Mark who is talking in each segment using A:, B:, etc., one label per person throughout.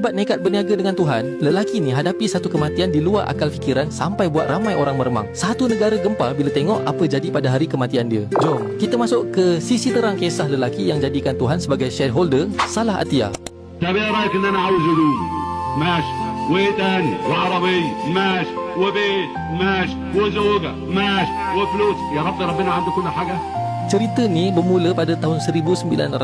A: Akibat nekat berniaga dengan Tuhan, lelaki ni hadapi satu kematian di luar akal fikiran sampai buat ramai orang meremang. Satu negara gempar bila tengok apa jadi pada hari kematian dia. Jom, kita masuk ke sisi terang kisah lelaki yang jadikan Tuhan sebagai shareholder, Salah Atiyah.
B: طب ايه رايك ان انا عاوز هدوم ماشي وايه تاني وعربيه ماشي وبيت ماشي وزوجه ماشي وفلوس يا رب ربنا عنده كل حاجه.
A: Cerita ni bermula pada tahun 1974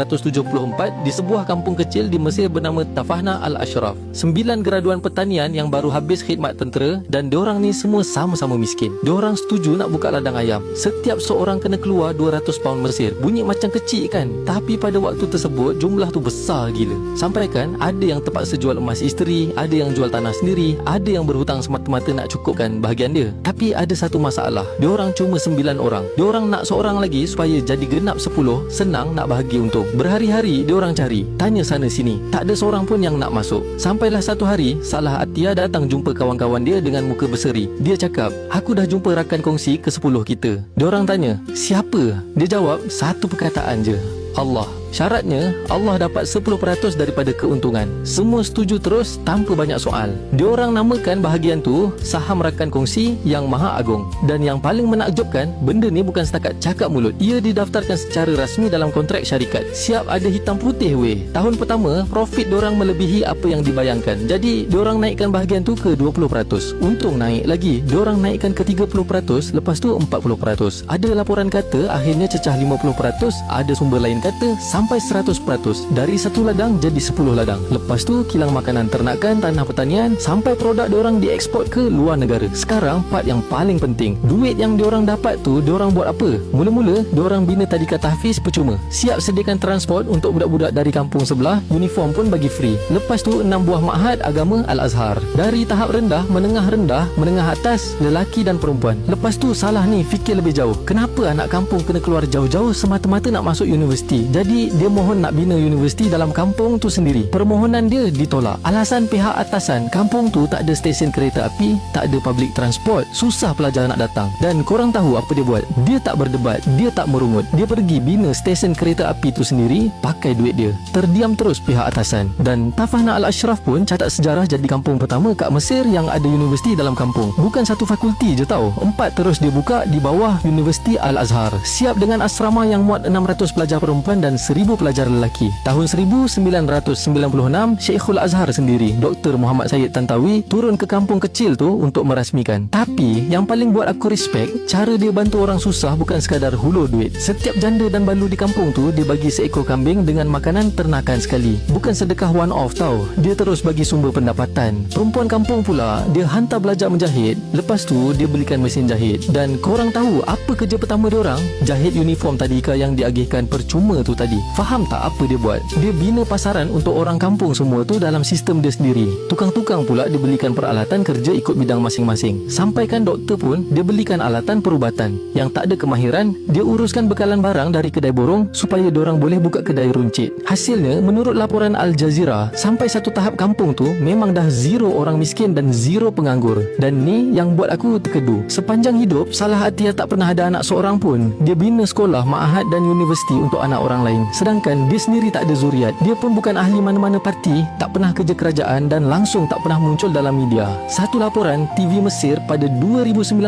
A: di sebuah kampung kecil di Mesir bernama Tafahna Al-Ashraf. 9 graduan pertanian yang baru habis khidmat tentera dan diorang ni semua sama-sama miskin. Diorang setuju nak buka ladang ayam. Setiap seorang kena keluar 200 pound Mesir. Bunyi macam kecil kan? Tapi pada waktu tersebut jumlah tu besar gila. Sampaikan ada yang terpaksa jual emas isteri, ada yang jual tanah sendiri, ada yang berhutang semata-mata nak cukupkan bahagian dia. Tapi ada satu masalah. Diorang cuma 9 orang. Diorang nak seorang lagi supaya jadi genap 10, senang nak bahagi untung. Berhari-hari diorang cari, tanya sana sini, tak ada seorang pun yang nak masuk. Sampailah satu hari, Salah Atiyah datang jumpa kawan-kawan dia dengan muka berseri. Dia cakap, aku dah jumpa rakan kongsi ke-10 kita. Diorang tanya, siapa? Dia jawab, satu perkataan je, Allah. Syaratnya, Allah dapat 10% daripada keuntungan. Semua setuju terus tanpa banyak soal. Diorang namakan bahagian tu saham rakan kongsi yang maha agung. Dan yang paling menakjubkan, benda ni bukan setakat cakap mulut. Ia didaftarkan secara rasmi dalam kontrak syarikat. Siap ada hitam putih weh. Tahun pertama, profit diorang melebihi apa yang dibayangkan. Jadi, diorang naikkan bahagian tu ke 20%. Untung naik lagi. Diorang naikkan ke 30%, lepas tu 40%. Ada laporan kata akhirnya cecah 50%, ada sumber lain kata sampai 100%. Dari satu ladang jadi 10 ladang. Lepas tu kilang makanan ternakan, tanah pertanian, sampai produk diorang dieksport ke luar negara. Sekarang part yang paling penting. Duit yang diorang dapat tu diorang buat apa? Mula-mula diorang bina tadika tahfiz percuma. Siap sediakan transport untuk budak-budak dari kampung sebelah, uniform pun bagi free. Lepas tu 6 buah ma'had agama Al-Azhar. Dari tahap rendah, menengah atas, lelaki dan perempuan. Lepas tu Salah ni fikir lebih jauh. Kenapa anak kampung kena keluar jauh-jauh semata-mata nak masuk universiti? Jadi dia mohon nak bina universiti dalam kampung tu sendiri. Permohonan dia ditolak. Alasan pihak atasan, kampung tu tak ada stesen kereta api, tak ada public transport, susah pelajar nak datang. Dan korang tahu apa dia buat? Dia tak berdebat, dia tak merungut. Dia pergi bina stesen kereta api tu sendiri pakai duit dia. Terdiam terus pihak atasan. Dan Tafahna Al-Ashraf pun catat sejarah jadi kampung pertama kat Mesir yang ada universiti dalam kampung. Bukan satu fakulti je tau, 4 terus dia buka di bawah Universiti Al-Azhar. Siap dengan asrama yang muat 600 pelajar perempuan dan 1000 pelajar lelaki. Tahun 1996, Syekhul Azhar sendiri, Dr. Muhammad Sayyid Tantawi, turun ke kampung kecil tu untuk merasmikan. Tapi yang paling buat aku respect, cara dia bantu orang susah bukan sekadar hulur duit. Setiap janda dan balu di kampung tu dia bagi seekor kambing dengan makanan ternakan sekali. Bukan sedekah one off tau. Dia terus bagi sumber pendapatan. Perempuan kampung pula dia hantar belajar menjahit. Lepas tu dia belikan mesin jahit. Dan korang tahu apa kerja pertama diorang? Jahit uniform tadika yang diagihkan percuma tu tadi. Faham tak apa dia buat? Dia bina pasaran untuk orang kampung semua tu dalam sistem dia sendiri. Tukang-tukang pula dibelikan peralatan kerja ikut bidang masing-masing. Sampaikan doktor pun dia belikan alatan perubatan. Yang tak ada kemahiran, dia uruskan bekalan barang dari kedai borong supaya diorang boleh buka kedai runcit. Hasilnya, menurut laporan Al Jazeera, sampai satu tahap kampung tu memang dah zero orang miskin dan zero penganggur. Dan ni yang buat aku terkedu. Sepanjang hidup, Salah Atiyah tak pernah ada anak seorang pun. Dia bina sekolah, ma'had dan universiti untuk anak orang lain. Sedangkan dia sendiri tak ada zuriat. Dia pun bukan ahli mana-mana parti, tak pernah kerja kerajaan dan langsung tak pernah muncul dalam media. Satu laporan TV Mesir pada 2019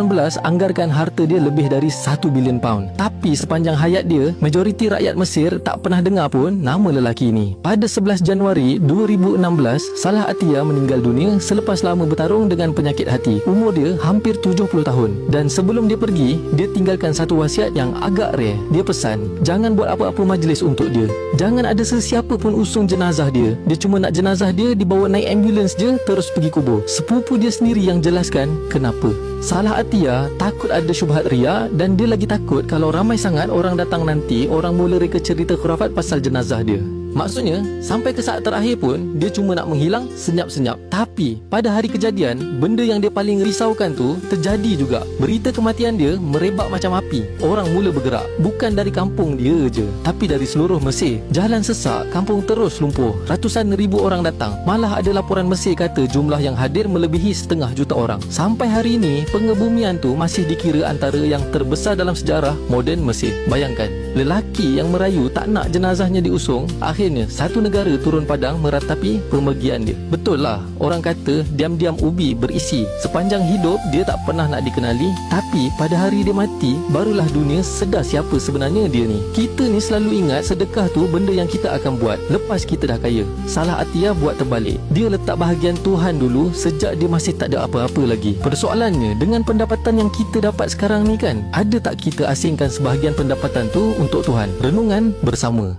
A: anggarkan harta dia lebih dari 1 bilion pound. Tapi sepanjang hayat dia, majoriti rakyat Mesir tak pernah dengar pun nama lelaki ini. Pada 11 Januari 2016, Salah Atiyah meninggal dunia selepas lama bertarung dengan penyakit hati. Umur dia hampir 70 tahun. Dan sebelum dia pergi, dia tinggalkan satu wasiat yang agak rare. Dia pesan, jangan buat apa-apa majlis untuk dia. Jangan ada sesiapa pun usung jenazah dia. Dia cuma nak jenazah dia dibawa naik ambulans je terus pergi kubur. Sepupu dia sendiri yang jelaskan kenapa. Salah Atiyah takut ada syubhat riya dan dia lagi takut kalau ramai sangat orang datang nanti, orang mula reka cerita khurafat pasal jenazah dia. Maksudnya, sampai ke saat terakhir pun, dia cuma nak menghilang senyap-senyap. Tapi, pada hari kejadian, benda yang dia paling risaukan tu terjadi juga. Berita kematian dia merebak macam api. Orang mula bergerak. Bukan dari kampung dia je, tapi dari seluruh Mesir. Jalan sesak, kampung terus lumpuh. Ratusan ribu orang datang. Malah ada laporan Mesir kata jumlah yang hadir melebihi 1/2 juta orang. Sampai hari ini, pengebumian tu masih dikira antara yang terbesar dalam sejarah moden Mesir. Bayangkan, lelaki yang merayu tak nak jenazahnya diusung, akhirnya akhirnya satu negara turun padang meratapi pemergian dia. Betul lah, orang kata diam-diam ubi berisi. Sepanjang hidup dia tak pernah nak dikenali, tapi pada hari dia mati barulah dunia sedar siapa sebenarnya dia ni. Kita ni selalu ingat sedekah tu benda yang kita akan buat lepas kita dah kaya. Salah Atia buat terbalik. Dia letak bahagian Tuhan dulu sejak dia masih tak ada apa-apa lagi. Persoalannya, dengan pendapatan yang kita dapat sekarang ni kan, ada tak kita asingkan sebahagian pendapatan tu untuk Tuhan? Renungan bersama.